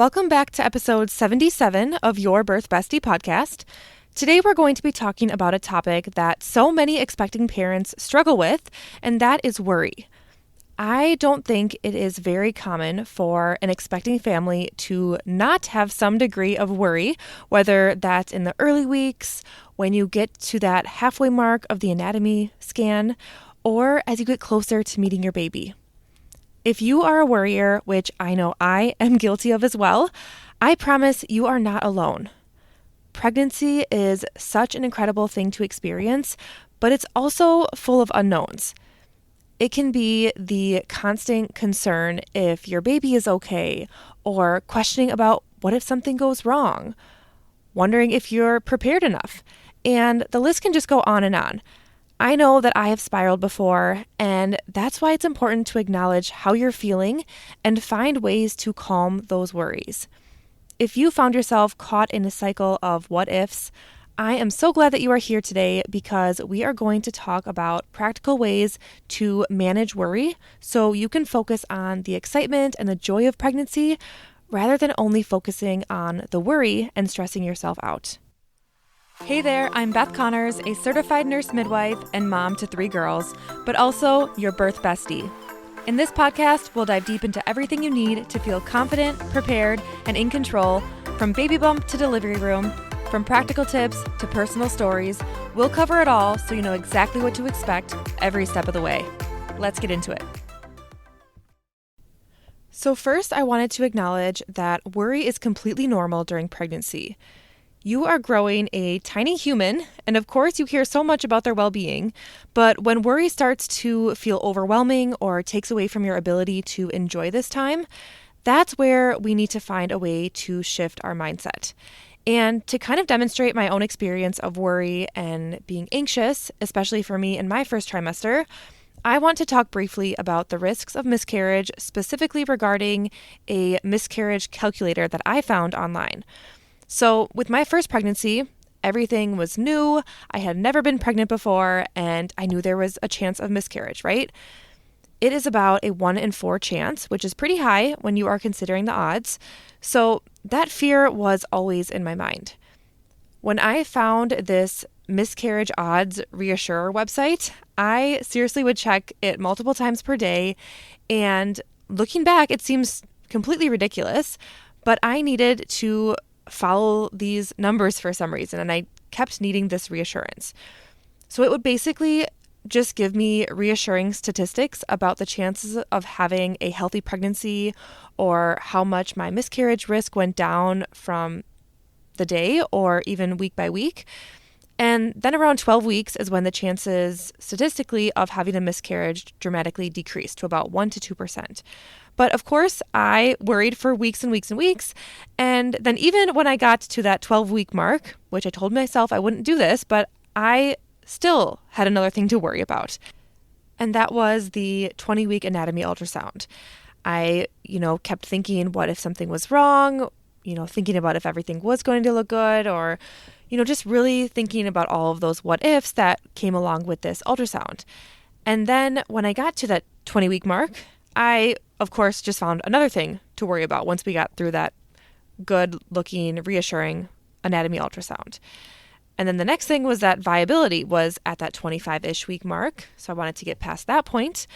Welcome back to episode 77 of Your Birth Bestie podcast. Today we're going to be talking about a topic that so many expecting parents struggle with, and that is worry. I don't think it is very common for an expecting family to not have some degree of worry, whether that's in the early weeks, when you get to that halfway mark of the anatomy scan, or as you get closer to meeting your baby. If you are a worrier, which I know I am guilty of as well, I promise you are not alone. Pregnancy is such an incredible thing to experience, but it's also full of unknowns. It can be the constant concern if your baby is okay, or questioning about what if something goes wrong, wondering if you're prepared enough, and the list can just go on and on. I know that I have spiraled before, and that's why it's important to acknowledge how you're feeling and find ways to calm those worries. If you found yourself caught in a cycle of what ifs, I am so glad that you are here today because we are going to talk about practical ways to manage worry so you can focus on the excitement and the joy of pregnancy rather than only focusing on the worry and stressing yourself out. Hey there, I'm Beth Connors, a certified nurse midwife and mom to 3 girls, but also your birth bestie. In this podcast, we'll dive deep into everything you need to feel confident, prepared, and in control, from baby bump to delivery room, from practical tips to personal stories. We'll cover it all so you know exactly what to expect every step of the way. Let's get into it. So first, I wanted to acknowledge that worry is completely normal during pregnancy. You are growing a tiny human, and of course you hear so much about their well-being, but when worry starts to feel overwhelming or takes away from your ability to enjoy this time, that's where we need to find a way to shift our mindset. And to kind of demonstrate my own experience of worry and being anxious, especially for me in my first trimester, I want to talk briefly about the risks of miscarriage, specifically regarding a miscarriage calculator that I found online. So with my first pregnancy, everything was new. I had never been pregnant before, and I knew there was a chance of miscarriage, right? It is about a 1 in 4 chance, which is pretty high when you are considering the odds. So that fear was always in my mind. When I found this miscarriage odds reassurer website, I seriously would check it multiple times per day. And looking back, it seems completely ridiculous, but I needed to follow these numbers for some reason, and I kept needing this reassurance. So it would basically just give me reassuring statistics about the chances of having a healthy pregnancy or how much my miscarriage risk went down from the day or even week by week. And then around 12 weeks is when the chances statistically of having a miscarriage dramatically decreased to about 1 to 2%. But of course, I worried for weeks and weeks and weeks. And then even when I got to that 12-week mark, which I told myself I wouldn't do this, but I still had another thing to worry about. And that was the 20-week anatomy ultrasound. I, kept thinking, what if something was wrong? Thinking about if everything was going to look good, or, just really thinking about all of those what ifs that came along with this ultrasound. And then when I got to that 20-week mark, I, of course, just found another thing to worry about once we got through that good-looking, reassuring anatomy ultrasound. And then the next thing was that viability was at that 25-ish week mark, so I wanted to get past that point.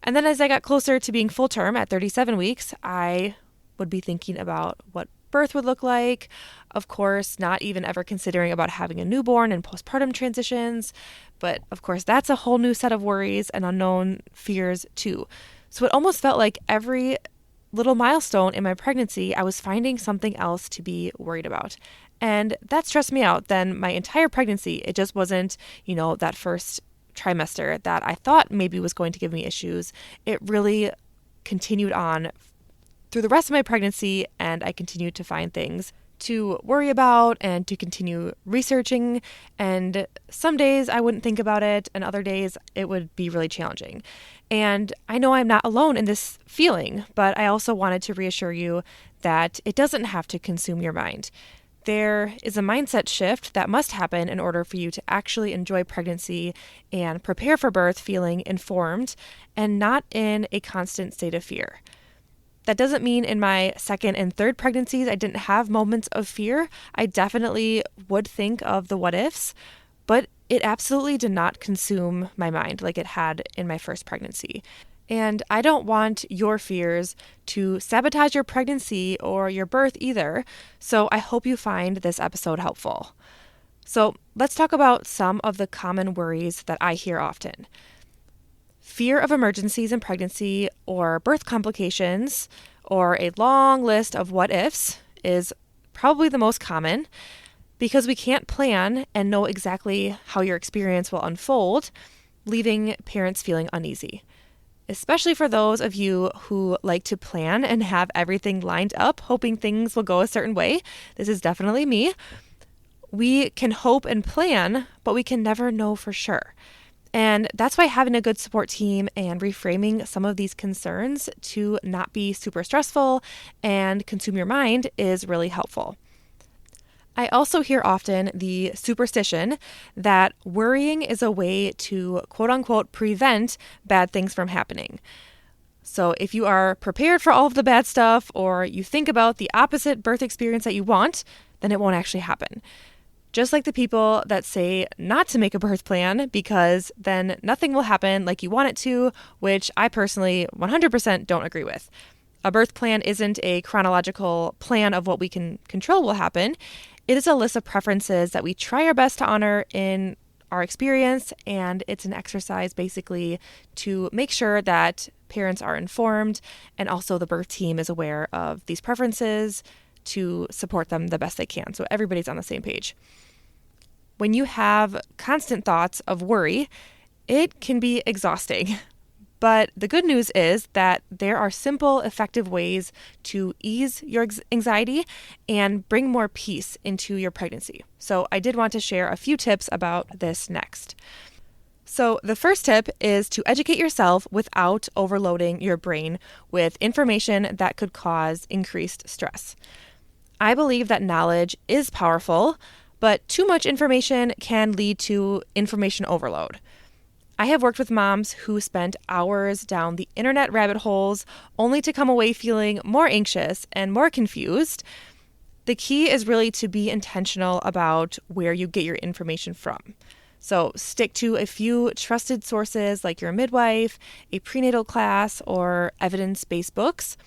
And then as I got closer to being full-term at 37 weeks, I would be thinking about what birth would look like. Of course, not even ever considering about having a newborn and postpartum transitions. But of course, that's a whole new set of worries and unknown fears too. So it almost felt like every little milestone in my pregnancy, I was finding something else to be worried about. And that stressed me out. Then my entire pregnancy, it just wasn't, that first trimester that I thought maybe was going to give me issues. It really continued on through the rest of my pregnancy, and I continued to find things to worry about and to continue researching. And some days I wouldn't think about it, and other days it would be really challenging. And I know I'm not alone in this feeling, but I also wanted to reassure you that it doesn't have to consume your mind. There is a mindset shift that must happen in order for you to actually enjoy pregnancy and prepare for birth feeling informed and not in a constant state of fear. That doesn't mean in my second and third pregnancies I didn't have moments of fear. I definitely would think of the what ifs, but it absolutely did not consume my mind like it had in my first pregnancy. And I don't want your fears to sabotage your pregnancy or your birth either, so I hope you find this episode helpful. So let's talk about some of the common worries that I hear often. Fear of emergencies in pregnancy or birth complications, or a long list of what ifs, is probably the most common because we can't plan and know exactly how your experience will unfold, leaving parents feeling uneasy. Especially for those of you who like to plan and have everything lined up, hoping things will go a certain way. This is definitely me. We can hope and plan, but we can never know for sure. And that's why having a good support team and reframing some of these concerns to not be super stressful and consume your mind is really helpful. I also hear often the superstition that worrying is a way to quote unquote prevent bad things from happening. So if you are prepared for all of the bad stuff or you think about the opposite birth experience that you want, then it won't actually happen. Just like the people that say not to make a birth plan because then nothing will happen like you want it to, which I personally 100% don't agree with. A birth plan isn't a chronological plan of what we can control will happen. It is a list of preferences that we try our best to honor in our experience, and it's an exercise basically to make sure that parents are informed and also the birth team is aware of these preferences to support them the best they can. So everybody's on the same page. When you have constant thoughts of worry, it can be exhausting. But the good news is that there are simple, effective ways to ease your anxiety and bring more peace into your pregnancy. So I did want to share a few tips about this next. So the first tip is to educate yourself without overloading your brain with information that could cause increased stress. I believe that knowledge is powerful, but too much information can lead to information overload. I have worked with moms who spent hours down the internet rabbit holes only to come away feeling more anxious and more confused. The key is really to be intentional about where you get your information from. So stick to a few trusted sources like your midwife, a prenatal class, or evidence-based books.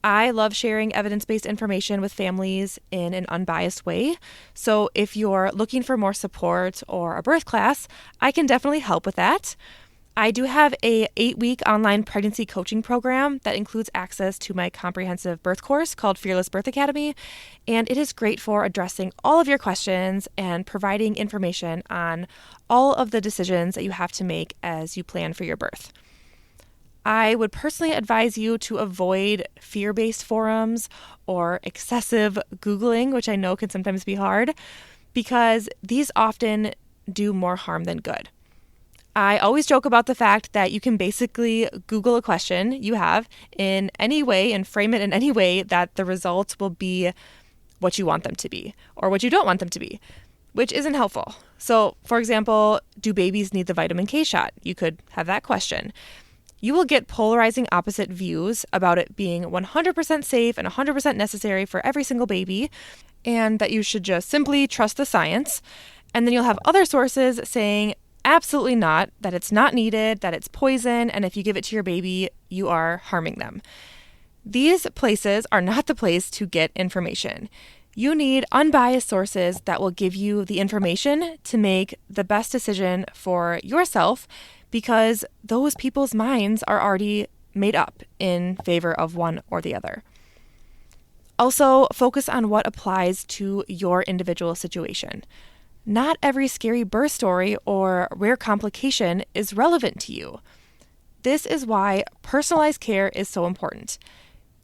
I love sharing evidence-based information with families in an unbiased way. So if you're looking for more support or a birth class, I can definitely help with that. I do have a 8-week online pregnancy coaching program that includes access to my comprehensive birth course called Fearless Birth Academy. And it is great for addressing all of your questions and providing information on all of the decisions that you have to make as you plan for your birth. I would personally advise you to avoid fear-based forums or excessive Googling, which I know can sometimes be hard, because these often do more harm than good. I always joke about the fact that you can basically Google a question you have in any way and frame it in any way that the results will be what you want them to be or what you don't want them to be, which isn't helpful. So, for example, do babies need the vitamin K shot? You could have that question. You will get polarizing opposite views about it being 100% safe and 100% necessary for every single baby, and that you should just simply trust the science. And then you'll have other sources saying absolutely not, that it's not needed, that it's poison, and if you give it to your baby, you are harming them. These places are not the place to get information. You need unbiased sources that will give you the information to make the best decision for yourself, because those people's minds are already made up in favor of one or the other. Also, focus on what applies to your individual situation. Not every scary birth story or rare complication is relevant to you. This is why personalized care is so important.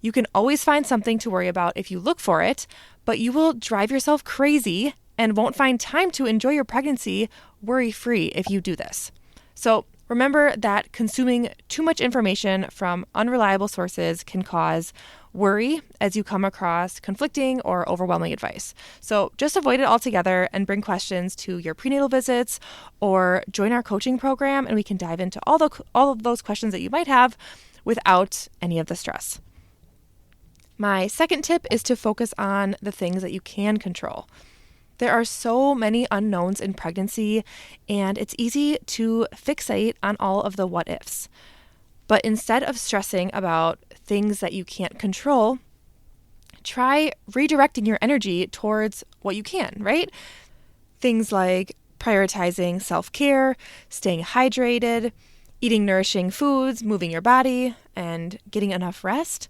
You can always find something to worry about if you look for it, but you will drive yourself crazy and won't find time to enjoy your pregnancy worry-free if you do this. So remember that consuming too much information from unreliable sources can cause worry as you come across conflicting or overwhelming advice. So just avoid it altogether and bring questions to your prenatal visits or join our coaching program, and we can dive into all of those questions that you might have without any of the stress. My second tip is to focus on the things that you can control. There are so many unknowns in pregnancy, and it's easy to fixate on all of the what ifs. But instead of stressing about things that you can't control, try redirecting your energy towards what you can, right? Things like prioritizing self-care, staying hydrated, eating nourishing foods, moving your body, and getting enough rest.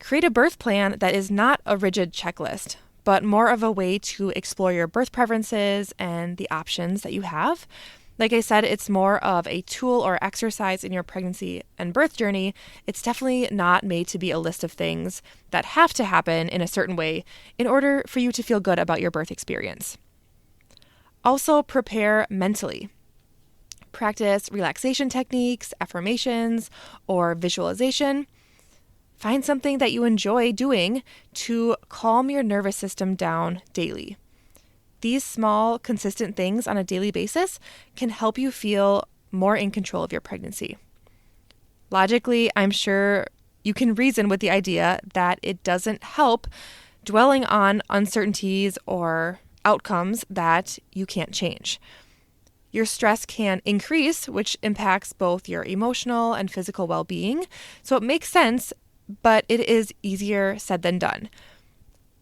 Create a birth plan that is not a rigid checklist, but more of a way to explore your birth preferences and the options that you have. Like I said, it's more of a tool or exercise in your pregnancy and birth journey. It's definitely not made to be a list of things that have to happen in a certain way in order for you to feel good about your birth experience. Also, prepare mentally. Practice relaxation techniques, affirmations, or visualization. Find something that you enjoy doing to calm your nervous system down daily. These small, consistent things on a daily basis can help you feel more in control of your pregnancy. Logically, I'm sure you can reason with the idea that it doesn't help dwelling on uncertainties or outcomes that you can't change. Your stress can increase, which impacts both your emotional and physical well-being, so it makes sense, but it is easier said than done.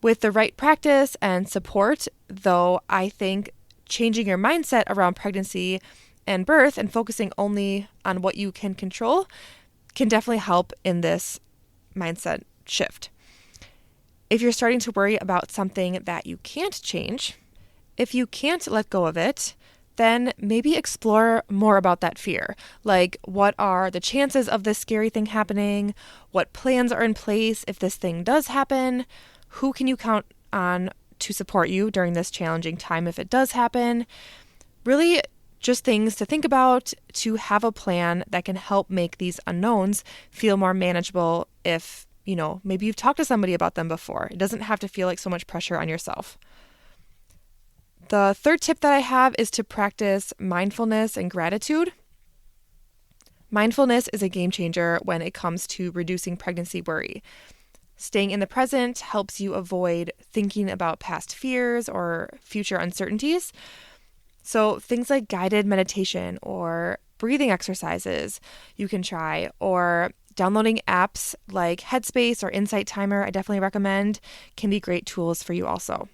With the right practice and support, though, I think changing your mindset around pregnancy and birth and focusing only on what you can control can definitely help in this mindset shift. If you're starting to worry about something that you can't change, if you can't let go of it, then maybe explore more about that fear. Like, what are the chances of this scary thing happening? What plans are in place if this thing does happen? Who can you count on to support you during this challenging time if it does happen? Really, just things to think about, to have a plan that can help make these unknowns feel more manageable if, maybe you've talked to somebody about them before. It doesn't have to feel like so much pressure on yourself. The third tip that I have is to practice mindfulness and gratitude. Mindfulness is a game changer when it comes to reducing pregnancy worry. Staying in the present helps you avoid thinking about past fears or future uncertainties. So things like guided meditation or breathing exercises you can try, or downloading apps like Headspace or Insight Timer, I definitely recommend, can be great tools for you also.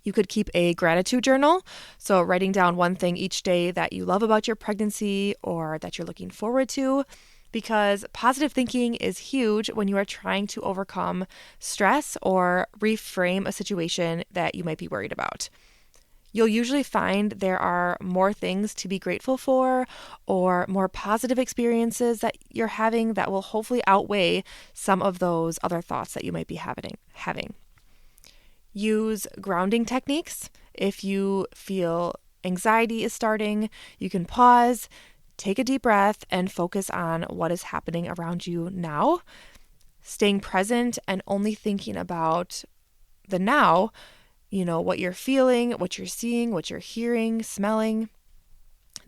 You could keep a gratitude journal, so writing down one thing each day that you love about your pregnancy or that you're looking forward to, because positive thinking is huge when you are trying to overcome stress or reframe a situation that you might be worried about. You'll usually find there are more things to be grateful for or more positive experiences that you're having that will hopefully outweigh some of those other thoughts that you might be having. Use grounding techniques. If you feel anxiety is starting, you can pause, take a deep breath, and focus on what is happening around you now. Staying present and only thinking about the now, what you're feeling, what you're seeing, what you're hearing, smelling.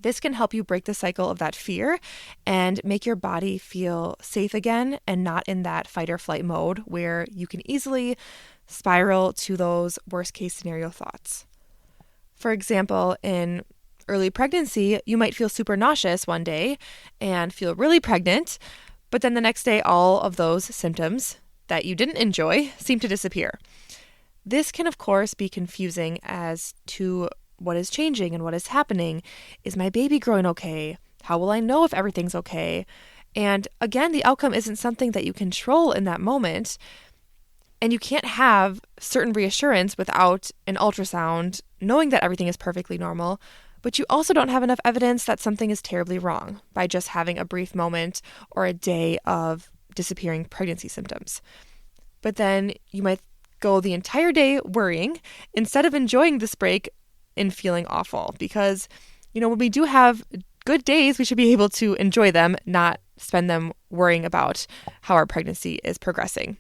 This can help you break the cycle of that fear and make your body feel safe again and not in that fight or flight mode where you can easily spiral to those worst case scenario thoughts. For example, in early pregnancy, you might feel super nauseous one day and feel really pregnant, but then the next day, all of those symptoms that you didn't enjoy seem to disappear. This can, of course, be confusing as to what is changing and what is happening. Is my baby growing okay? How will I know if everything's okay? And again, the outcome isn't something that you control in that moment. And you can't have certain reassurance without an ultrasound, knowing that everything is perfectly normal. But you also don't have enough evidence that something is terribly wrong by just having a brief moment or a day of disappearing pregnancy symptoms. But then you might go the entire day worrying instead of enjoying this break and feeling awful. Because, when we do have good days, we should be able to enjoy them, not spend them worrying about how our pregnancy is progressing.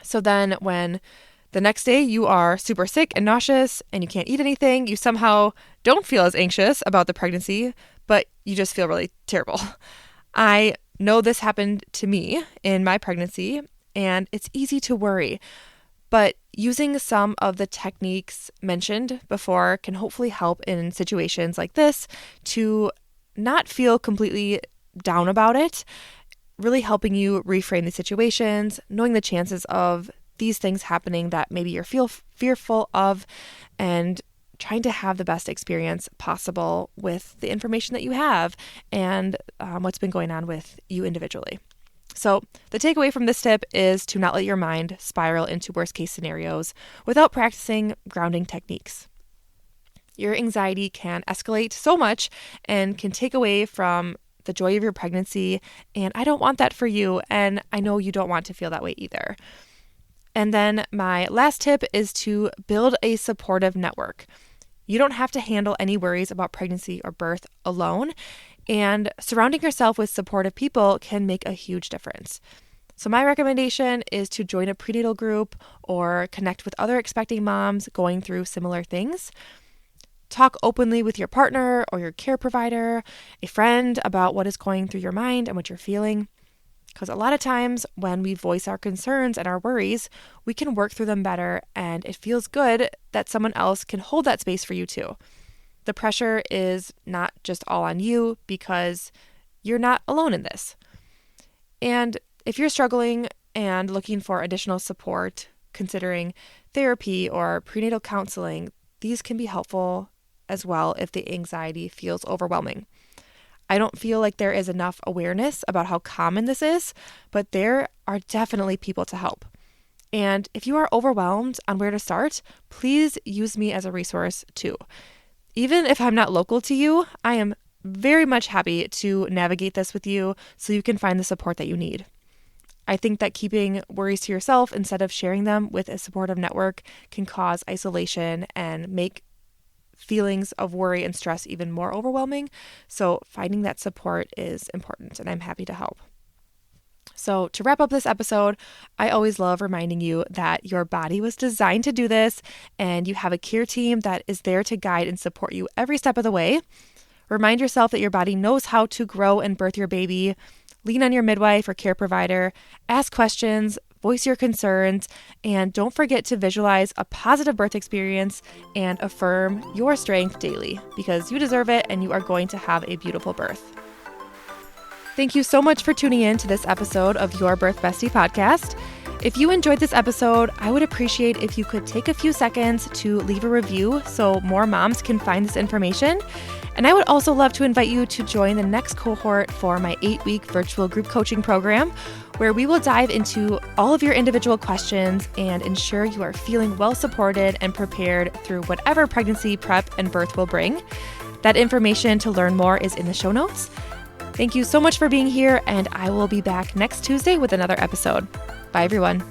So then when the next day you are super sick and nauseous and you can't eat anything, you somehow don't feel as anxious about the pregnancy, but you just feel really terrible. I know this happened to me in my pregnancy, and it's easy to worry. But using some of the techniques mentioned before can hopefully help in situations like this to not feel completely down about it, really helping you reframe the situations, knowing the chances of these things happening that maybe you're fearful of, and trying to have the best experience possible with the information that you have and what's been going on with you individually. So the takeaway from this tip is to not let your mind spiral into worst case scenarios without practicing grounding techniques. Your anxiety can escalate so much and can take away from the joy of your pregnancy, and I don't want that for you, and I know you don't want to feel that way either. And then my last tip is to build a supportive network. You don't have to handle any worries about pregnancy or birth alone, and surrounding yourself with supportive people can make a huge difference. So my recommendation is to join a prenatal group or connect with other expecting moms going through similar things. Talk openly with your partner or your care provider, a friend, about what is going through your mind and what you're feeling. Because a lot of times when we voice our concerns and our worries, we can work through them better, and it feels good that someone else can hold that space for you too. The pressure is not just all on you because you're not alone in this. And if you're struggling and looking for additional support, considering therapy or prenatal counseling, these can be helpful as well if the anxiety feels overwhelming. I don't feel like there is enough awareness about how common this is, but there are definitely people to help. And if you are overwhelmed on where to start, please use me as a resource too. Even if I'm not local to you, I am very much happy to navigate this with you so you can find the support that you need. I think that keeping worries to yourself instead of sharing them with a supportive network can cause isolation and make feelings of worry and stress even more overwhelming. So finding that support is important, and I'm happy to help. So to wrap up this episode, I always love reminding you that your body was designed to do this, and you have a care team that is there to guide and support you every step of the way. Remind yourself that your body knows how to grow and birth your baby. Lean on your midwife or care provider. Ask questions, voice your concerns, and don't forget to visualize a positive birth experience and affirm your strength daily, because you deserve it and you are going to have a beautiful birth. Thank you so much for tuning in to this episode of Your Birth Bestie podcast. If you enjoyed this episode, I would appreciate if you could take a few seconds to leave a review so more moms can find this information. And I would also love to invite you to join the next cohort for my 8-week virtual group coaching program, where we will dive into all of your individual questions and ensure you are feeling well supported and prepared through whatever pregnancy, prep, and birth will bring. That information to learn more is in the show notes. Thank you so much for being here, and I will be back next Tuesday with another episode. Bye, everyone.